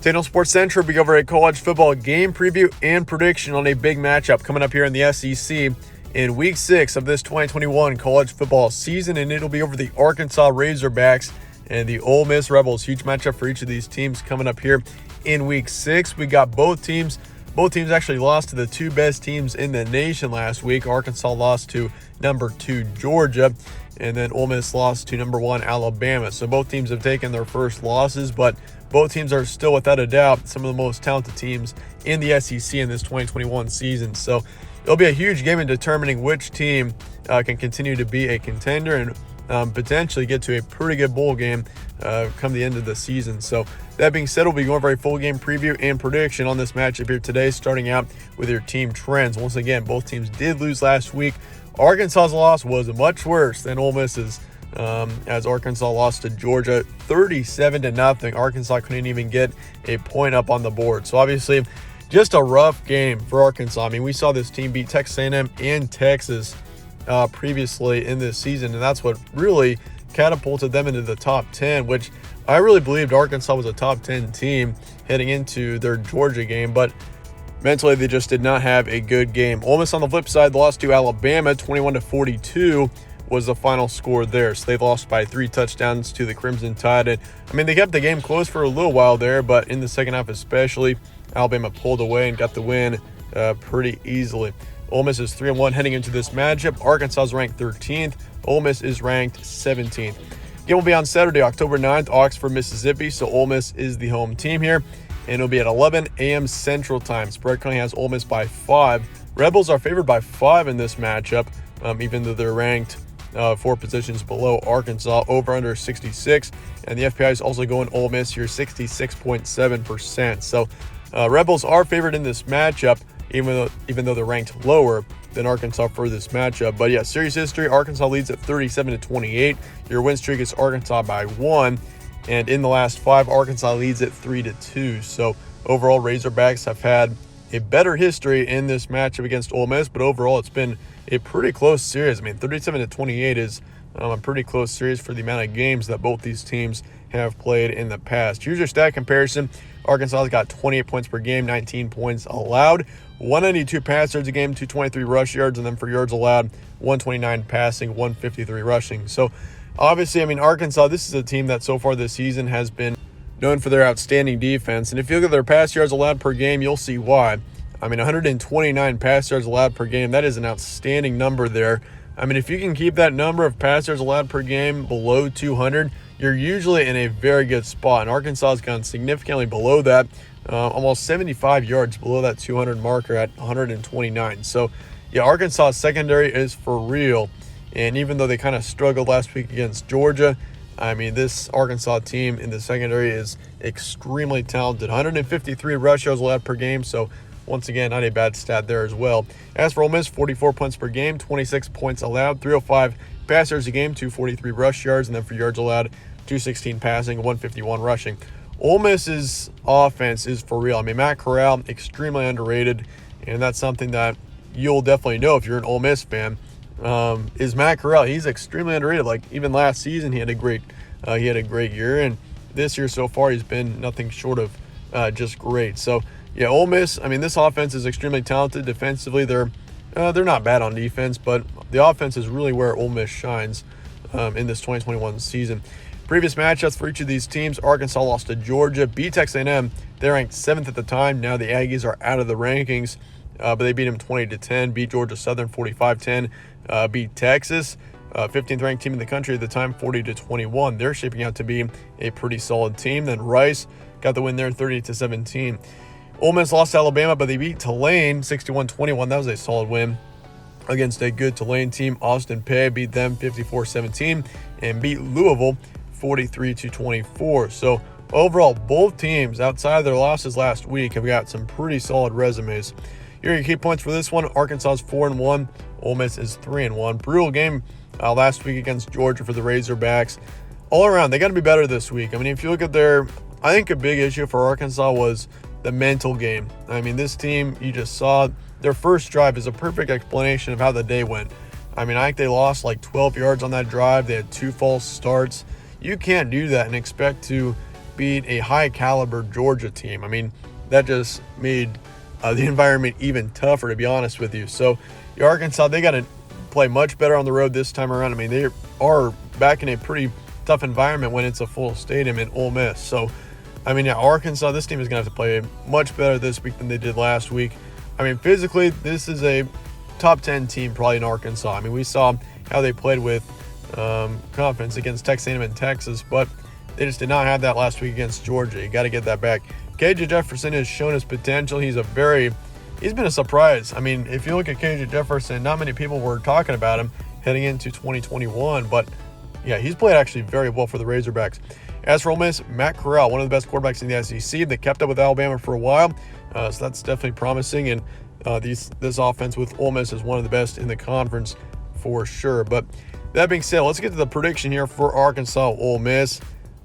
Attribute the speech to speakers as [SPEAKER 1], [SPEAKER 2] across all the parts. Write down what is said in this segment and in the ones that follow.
[SPEAKER 1] Today on Sports Central, we go over a college football game preview and prediction on a big matchup coming up here in the SEC in Week 6 of this 2021 college football season, and it'll be over the Arkansas Razorbacks and the Ole Miss Rebels. Huge matchup for each of these teams coming up here in Week 6. We got both teams. Both teams actually lost to the two best teams in the nation last week. Arkansas lost to number 2 Georgia, and then Ole Miss lost to number 1 Alabama. So both teams have taken their first losses, but both teams are still, without a doubt, some of the most talented teams in the SEC in this 2021 season. So it'll be a huge game in determining which team can continue to be a contender and potentially get to a pretty good bowl game come the end of the season. So that being said, we'll be going for a full game preview and prediction on this matchup here today, starting out with your team trends. Once again, both teams did lose last week. Arkansas's loss was much worse than Ole Miss's, as Arkansas lost to Georgia 37-0. Arkansas couldn't even get a point up on the board. So obviously, just a rough game for Arkansas. I mean, we saw this team beat Texas A&M and Texas previously in this season, and that's what really catapulted them into the top 10, which I really believed Arkansas was a top 10 team heading into their Georgia game, but mentally they just did not have a good game. Ole Miss on the flip side lost to Alabama 21-42 was the final score there. So they lost by 3 touchdowns to the Crimson Tide. And I mean, they kept the game close for a little while there, but in the second half especially, Alabama pulled away and got the win pretty easily. Ole Miss is 3-1 heading into this matchup. Arkansas is ranked 13th. Ole Miss is ranked 17th. Game will be on Saturday, October 9th, Oxford, Mississippi. So Ole Miss is the home team here, and it'll be at 11 a.m. Central Time. Spread currently has Ole Miss by 5. Rebels are favored by 5 in this matchup, even though they're ranked 4 positions below Arkansas. Over under 66, and the FPI is also going Ole Miss here, 66.7%. So Rebels are favored in this matchup, even though they're ranked lower than Arkansas for this matchup. But yeah, series history, Arkansas leads at 37-28. Your win streak is Arkansas by 1, and in the last 5, Arkansas leads at 3-2. So overall, Razorbacks have had a better history in this matchup against Ole Miss, but overall it's been a pretty close series. I mean, 37-28 is a pretty close series for the amount of games that both these teams have played in the past. Here's your stat comparison. Arkansas's got 28 points per game, 19 points allowed, 192 pass yards a game, 223 rush yards, and then for yards allowed, 129 passing, 153 rushing. So obviously, I mean, Arkansas, this is a team that so far this season has been known for their outstanding defense. And if you look at their pass yards allowed per game, you'll see why. I mean, 129 pass yards allowed per game, that is an outstanding number there. I mean, if you can keep that number of pass yards allowed per game below 200, you're usually in a very good spot. And Arkansas has gone significantly below that, almost 75 yards below that 200 marker at 129. So, yeah, Arkansas secondary is for real. And even though they kind of struggled last week against Georgia, I mean, this Arkansas team in the secondary is extremely talented. 153 rush yards allowed per game, so once again, not a bad stat there as well. As for Ole Miss, 44 points per game, 26 points allowed, 305 pass yards a game, 243 rush yards, and then for yards allowed, 216 passing, 151 rushing. Ole Miss's offense is for real. I mean, Matt Corral, extremely underrated, and that's something that you'll definitely know if you're an Ole Miss fan. Is Matt Corral. He's extremely underrated. Like, even last season, he had a great year, and this year so far, he's been nothing short of just great. So, yeah, Ole Miss, I mean, this offense is extremely talented. Defensively, they're not bad on defense, but the offense is really where Ole Miss shines in this 2021 season. Previous matchups for each of these teams: Arkansas lost to Georgia, beat Texas A&M. They're ranked 7th at the time. Now the Aggies are out of the rankings, but they beat them 20-10, beat Georgia Southern 45-10, beat Texas, 15th ranked team in the country at the time, 40-21. They're shaping out to be a pretty solid team. Then Rice got the win there, 30-17. Ole Miss lost to Alabama, but they beat Tulane 61-21. That was a solid win against a good Tulane team. Austin Peay beat them 54-17 and beat Louisville 43-24. So overall, both teams outside of their losses last week have got some pretty solid resumes. Here are your key points for this one. Arkansas is 4-1. Ole Miss is 3-1. Brutal game last week against Georgia for the Razorbacks. All around, they got to be better this week. I mean, if you look at I think a big issue for Arkansas was the mental game. I mean, this team, you just saw their first drive is a perfect explanation of how the day went. I mean, I think they lost like 12 yards on that drive. They had 2 false starts. You can't do that and expect to beat a high-caliber Georgia team. I mean, that just made the environment even tougher, to be honest with you. So, Arkansas, they got to play much better on the road this time around. I mean, they are back in a pretty tough environment when it's a full stadium in Ole Miss. So, I mean, yeah, Arkansas, this team is going to have to play much better this week than they did last week. I mean, physically, this is a top 10 team probably in Arkansas. I mean, we saw how they played with confidence against Texas A&M and Texas, but they just did not have that last week against Georgia. You got to get that back. KJ Jefferson has shown his potential. He's been a surprise. I mean, if you look at KJ Jefferson, not many people were talking about him heading into 2021, but yeah, he's played actually very well for the Razorbacks. As for Ole Miss, Matt Corral, one of the best quarterbacks in the SEC. They kept up with Alabama for a while, so that's definitely promising. And this offense with Ole Miss is one of the best in the conference for sure. But that being said, let's get to the prediction here for Arkansas Ole Miss.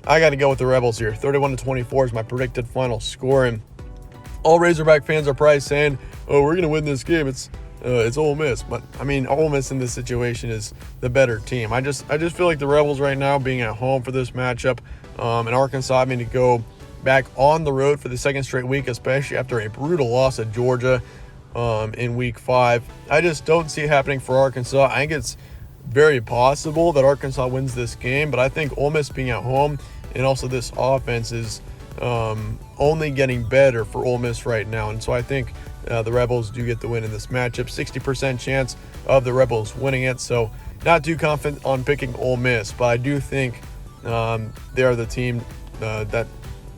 [SPEAKER 1] I got to go with the Rebels here. 31-24 is my predicted final score. And all Razorback fans are probably saying, "Oh, we're going to win this game. It's Ole Miss." But I mean, Ole Miss in this situation is the better team. I just feel like the Rebels right now, being at home for this matchup, and Arkansas having to go back on the road for the second straight week, especially after a brutal loss at Georgia in week 5. I just don't see it happening for Arkansas. I think it's very possible that Arkansas wins this game, but I think Ole Miss being at home and also this offense is only getting better for Ole Miss right now. And so I think the Rebels do get the win in this matchup. 60% chance of the Rebels winning it. So not too confident on picking Ole Miss, but I do think they are the team that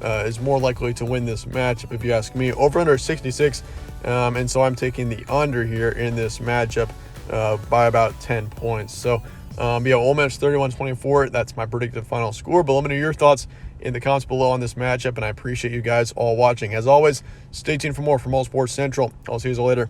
[SPEAKER 1] is more likely to win this matchup, if you ask me. Over under 66, and so I'm taking the under here in this matchup by about 10 points. So yeah, Ole Miss 31-24. That's my predicted final score. But let me know your thoughts in the comments below on this matchup, and I appreciate you guys all watching. As always, stay tuned for more from All Sports Central. I'll see you later.